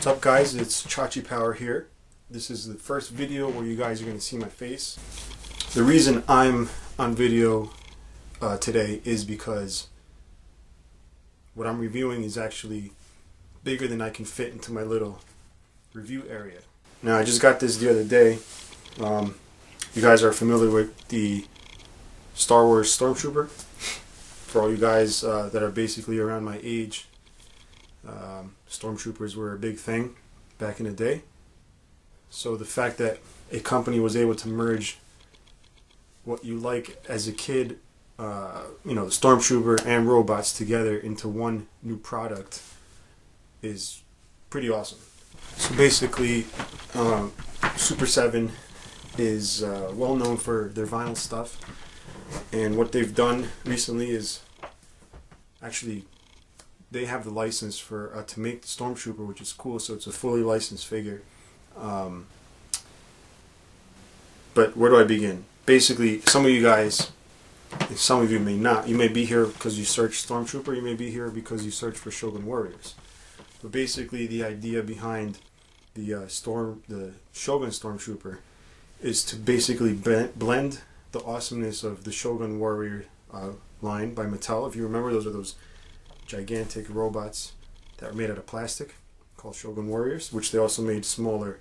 What's up guys, it's Chachi Power here. This is the first video where you guys are going to see my face. The reason I'm on video today is because what I'm reviewing is actually bigger than I can fit into my little review area. Now I just got this the other day. You guys are familiar with the Star Wars Stormtrooper? For all you guys that are basically around my age, Stormtroopers were a big thing back in the day. So the fact that a company was able to merge what you like as a kid, you know, the Stormtrooper and robots together into one new product is pretty awesome. So basically, Super 7 is well known for their vinyl stuff, and what they've done recently is actually they have the license for to make the Stormtrooper, which is cool. So it's a fully licensed figure. But where do I begin? Basically, some of you guys, and some of you may not. You may be here because you search Stormtrooper. You may be here because you search for Shogun Warriors. But basically, the idea behind the Shogun Stormtrooper is to basically blend the awesomeness of the Shogun Warrior line by Mattel. If you remember, those are those gigantic robots that are made out of plastic called Shogun Warriors, which they also made smaller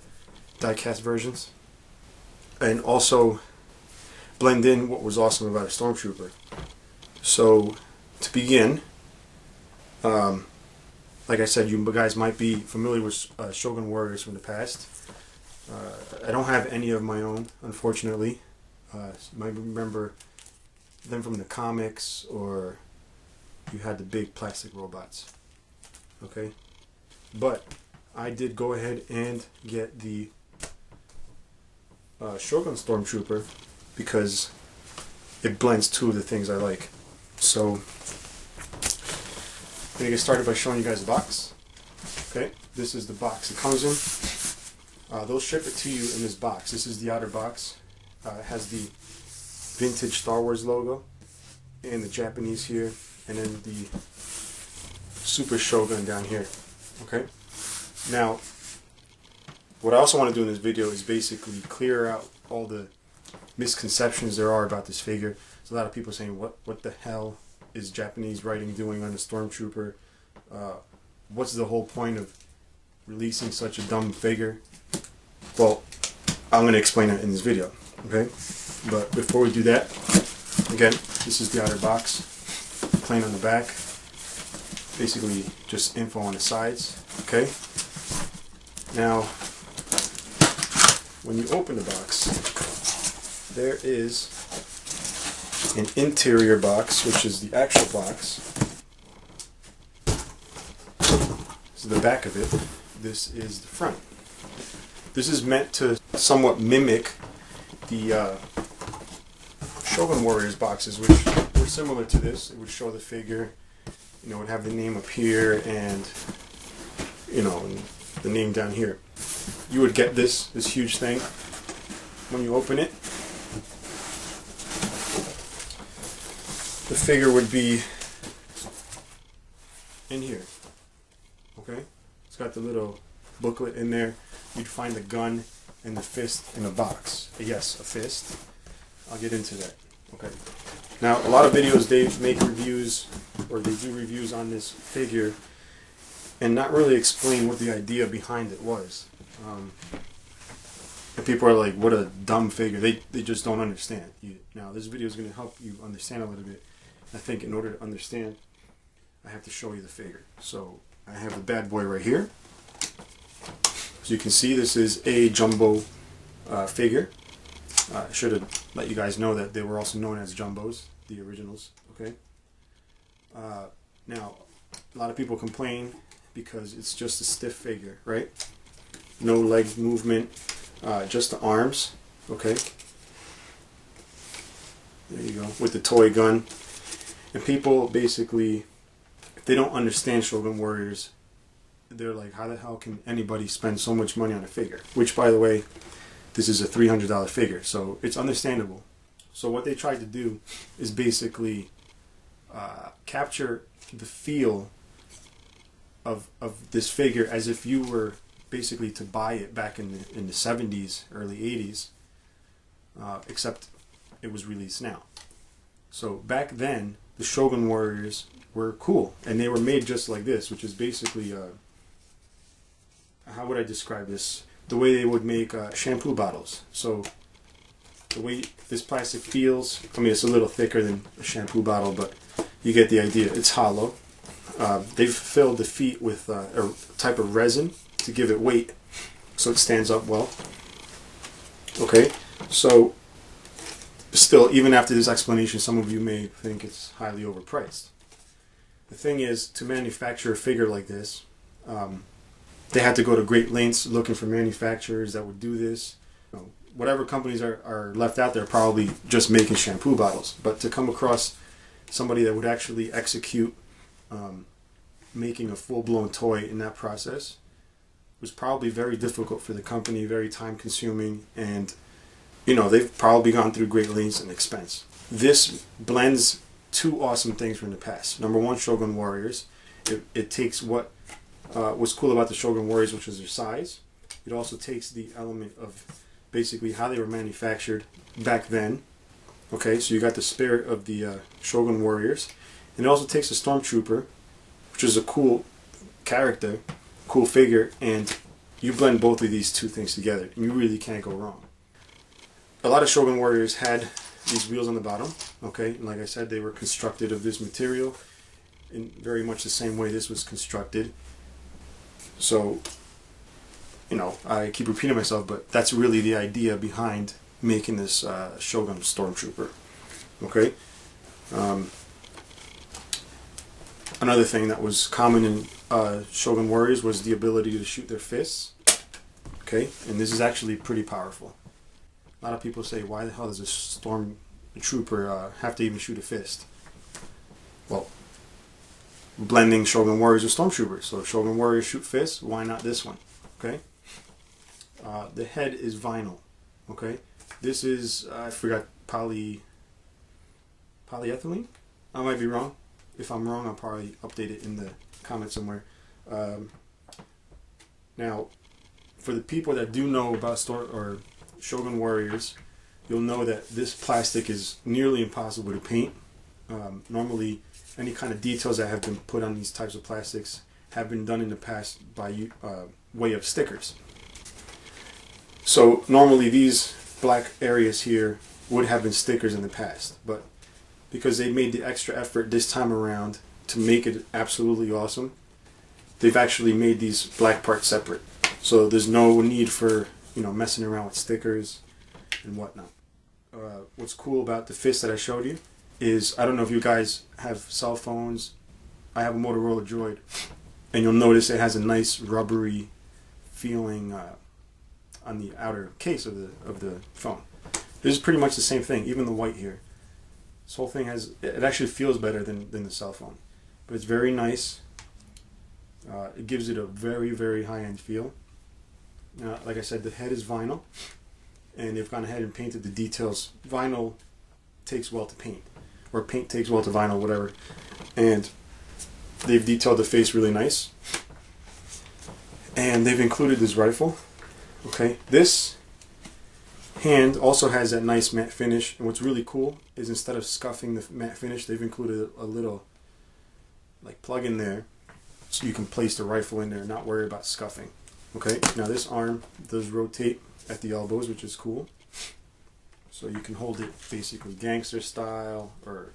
die-cast versions, and also blend in what was awesome about a Stormtrooper. So to begin, like I said, you guys might be familiar with Shogun Warriors from the past. I don't have any of my own, unfortunately. You might remember them from the comics, or you had the big plastic robots. Okay? But I did go ahead and get the Shogun Stormtrooper because it blends two of the things I like. So I'm going to get started by showing you guys the box. Okay? This is the box it comes in. They'll ship it to you in this box. This is the outer box. It has the vintage Star Wars logo and the Japanese here, and then the Super Shogun down here. Okay? Now, what I also want to do in this video is basically clear out all the misconceptions there are about this figure. There's a lot of people saying, what the hell is Japanese writing doing on the Stormtrooper? What's the whole point of releasing such a dumb figure? Well, I'm going to explain that in this video. Okay? But before we do that, again, this is the outer box. Plain on the back. Basically just info on the sides. Okay? Now, when you open the box, there is an interior box, which is the actual box. This is the back of it. This is the front. This is meant to somewhat mimic the Shogun Warriors boxes, which were similar to this. It would show the figure, you know, it would have the name up here and, you know, and the name down here. You would get this huge thing. When you open it, the figure would be in here. Okay? It's got the little booklet in there. You'd find the gun and the fist in a box. Yes, a fist. I'll get into that. Okay. Now, a lot of videos, they make reviews, or they do reviews on this figure, and not really explain what the idea behind it was. And people are like, what a dumb figure. They just don't understand. Now, this video is going to help you understand a little bit. I think in order to understand, I have to show you the figure. So, I have the bad boy right here. As you can see, this is a jumbo figure. I should have let you guys know that they were also known as jumbos, the originals. Okay. Now, a lot of people complain because it's just a stiff figure, right? No leg movement, just the arms. Okay. There you go, with the toy gun. And people basically, if they don't understand Shogun Warriors, they're like, how the hell can anybody spend so much money on a figure? Which, by the way, this is a $300 figure, so it's understandable. So what they tried to do is basically capture the feel of this figure as if you were basically to buy it back in the 70s, early 80s, except it was released now. So back then, the Shogun Warriors were cool, and they were made just like this, which is basically, how would I describe this? The way they would make shampoo bottles. So the way this plastic feels, I mean, it's a little thicker than a shampoo bottle, but you get the idea. It's hollow. They've filled the feet with a type of resin to give it weight, so it stands up well. Okay, so still, even after this explanation, some of you may think it's highly overpriced. The thing is, to manufacture a figure like this, they had to go to great lengths looking for manufacturers that would do this. You know, whatever companies are left out there probably just making shampoo bottles, but to come across somebody that would actually execute making a full-blown toy in that process was probably very difficult for the company, very time-consuming, and you know, they've probably gone through great lengths and expense. This blends two awesome things from the past. Number one, Shogun Warriors. It takes what's cool about the Shogun Warriors, which is their size. It also takes the element of basically how they were manufactured back then. Okay, so you got the spirit of the Shogun Warriors. And it also takes a Stormtrooper, which is a cool character, cool figure, and you blend both of these two things together, and you really can't go wrong. A lot of Shogun Warriors had these wheels on the bottom, okay, and like I said, they were constructed of this material in very much the same way this was constructed. So, you know, I keep repeating myself, but that's really the idea behind making this Shogun Stormtrooper, okay. Another thing that was common in Shogun Warriors was the ability to shoot their fists, okay, and this is actually pretty powerful. A lot of people say, why the hell does a Stormtrooper have to even shoot a fist? Well, blending Shogun Warriors with Stormtroopers. So Shogun Warriors shoot fists, why not this one? Okay. The head is vinyl. Okay. This is, I forgot, polyethylene? I might be wrong. If I'm wrong, I'll probably update it in the comments somewhere. Now, for the people that do know about Shogun Warriors, you'll know that this plastic is nearly impossible to paint. Normally, any kind of details that have been put on these types of plastics have been done in the past by way of stickers. So normally these black areas here would have been stickers in the past, but because they made the extra effort this time around to make it absolutely awesome, they've actually made these black parts separate. So there's no need for, you know, messing around with stickers and whatnot. What's cool about the fist that I showed you is, I don't know if you guys have cell phones. I have a Motorola Droid, and you'll notice it has a nice rubbery feeling on the outer case of the phone. This is pretty much the same thing, even the white here. This whole thing it actually feels better than the cell phone, but it's very nice. It gives it a very, very high-end feel. Like I said, the head is vinyl, and they've gone ahead and painted the details. Vinyl takes well to paint, or paint takes well to vinyl, whatever. And they've detailed the face really nice. And they've included this rifle. Okay, this hand also has that nice matte finish. And what's really cool is, instead of scuffing the matte finish, they've included a little like plug in there, so you can place the rifle in there and not worry about scuffing. Okay, now this arm does rotate at the elbows, which is cool. So you can hold it basically gangster style or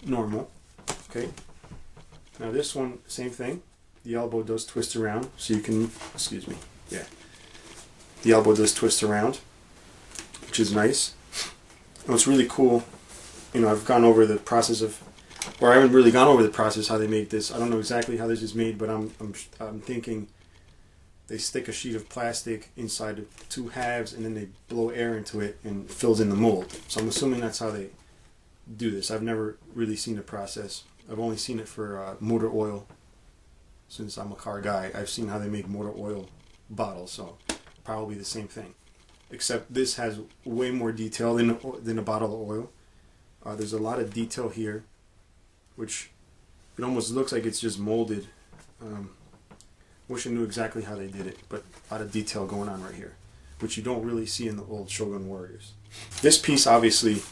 normal. Okay, now this one, same thing. The elbow does twist around, so you can, excuse me, yeah. The elbow does twist around, which is nice. And what's really cool, you know, I've gone over the process of, or I haven't really gone over the process how they make this. I don't know exactly how this is made, but I'm thinking they stick a sheet of plastic inside the two halves, and then they blow air into it and fills in the mold. So I'm assuming that's how they do this. I've never really seen the process. I've only seen it for motor oil. Since I'm a car guy, I've seen how they make motor oil bottles, so probably the same thing. Except this has way more detail than a bottle of oil. There's a lot of detail here, which it almost looks like it's just molded. Wish I knew exactly how they did it, but a lot of detail going on right here, which you don't really see in the old Shogun Warriors. This piece obviously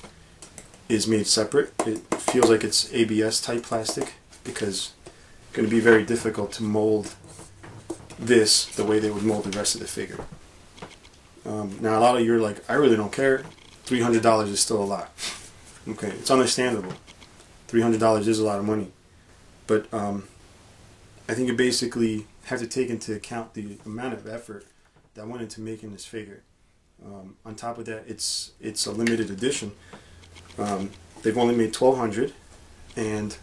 is made separate. It feels like it's ABS type plastic because it's going to be very difficult to mold this the way they would mold the rest of the figure. Now a lot of you are like, I really don't care. $300 is still a lot. Okay, it's understandable. $300 is a lot of money. But I think you basically have to take into account the amount of effort that went into making this figure. On top of that, it's a limited edition. They've only made 1,200, and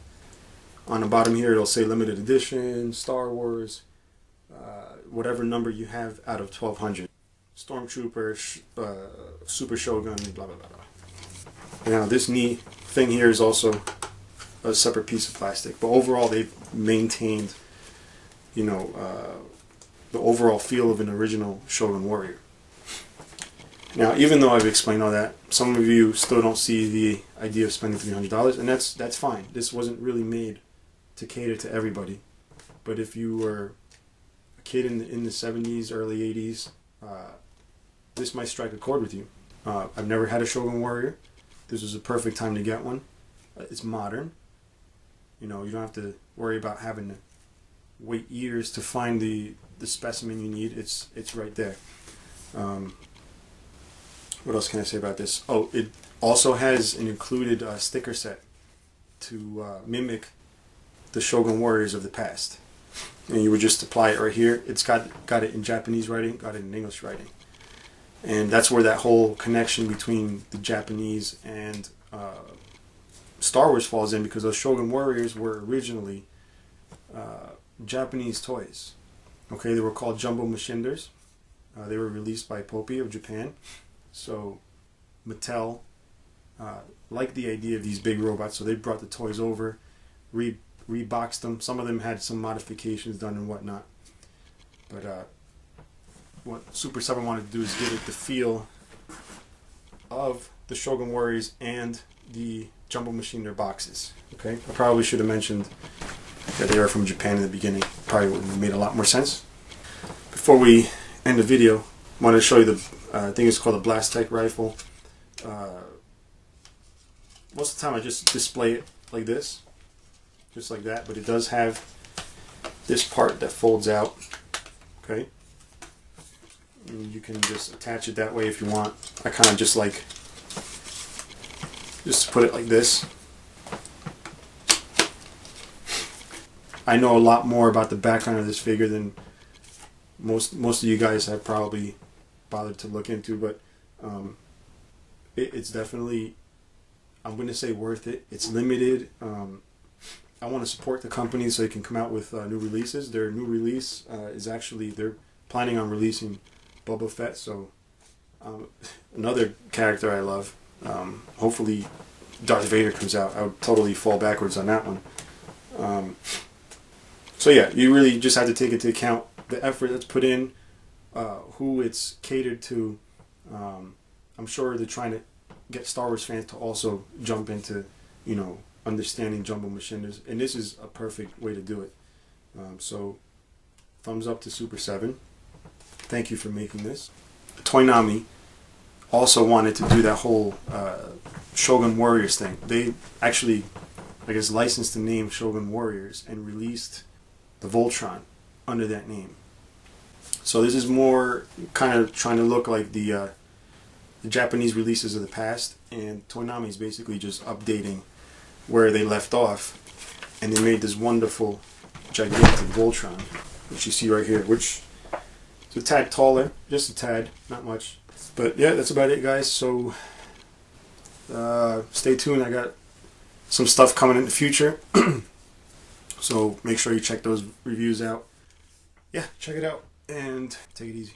on the bottom here it'll say limited edition, Star Wars, whatever number you have out of 1,200. Stormtrooper, Super Shogun, blah blah blah blah. Now this knee thing here is also a separate piece of plastic, but overall they've maintained, you know, the overall feel of an original Shogun Warrior. Now, even though I've explained all that, some of you still don't see the idea of spending $300, and that's fine. This wasn't really made to cater to everybody. But if you were a kid in the 70s, early 80s, this might strike a chord with you. I've never had a Shogun Warrior. This was a perfect time to get one. It's modern. You know, you don't have to worry about having to wait years to find the specimen you need. It's right there. What else can I say about this? Oh, it also has an included sticker set to mimic the Shogun Warriors of the past. And you would just apply it right here. It's got it in Japanese writing, got it in English writing. And that's where that whole connection between the Japanese and Star Wars falls in, because those Shogun Warriors were originally Japanese toys. Okay, they were called Jumbo Machinders. They were released by Poppy of Japan. So Mattel liked the idea of these big robots, so they brought the toys over, reboxed them. Some of them had some modifications done and whatnot. But what Super 7 wanted to do is give it the feel of the Shogun Warriors and the Jumbo Machinder boxes. Okay, I probably should have mentioned that they were from Japan in the beginning. Probably would have made a lot more sense. Before we end the video, I wanted to show you the I think it's called a blast type rifle. Most of the time I just display it like this, just like that, but it does have this part that folds out. Okay, and you can just attach it that way if you want. I kind of just like put it like this. I know a lot more about the background of this figure than most of you guys have probably bothered to look into, but it's definitely, I'm going to say, worth it. It's limited. I want to support the company so they can come out with new releases. Their new release is actually, they're planning on releasing Boba Fett, so another character I love. Hopefully Darth Vader comes out. I would totally fall backwards on that one. So yeah, you really just have to take into account the effort that's put in, who it's catered to. I'm sure they're trying to get Star Wars fans to also jump into, you know, understanding Jumbo Machinders, and this is a perfect way to do it. So, thumbs up to Super 7. Thank you for making this. Toynami also wanted to do that whole Shogun Warriors thing. They actually, I guess, licensed the name Shogun Warriors and released the Voltron under that name. So this is more kind of trying to look like the Japanese releases of the past, and Toynami is basically just updating where they left off, and they made this wonderful gigantic Voltron, which you see right here, which is a tad taller, just a tad, not much. But yeah, that's about it, guys. So stay tuned. I got some stuff coming in the future, so make sure you check those reviews out. Yeah, check it out and take it easy.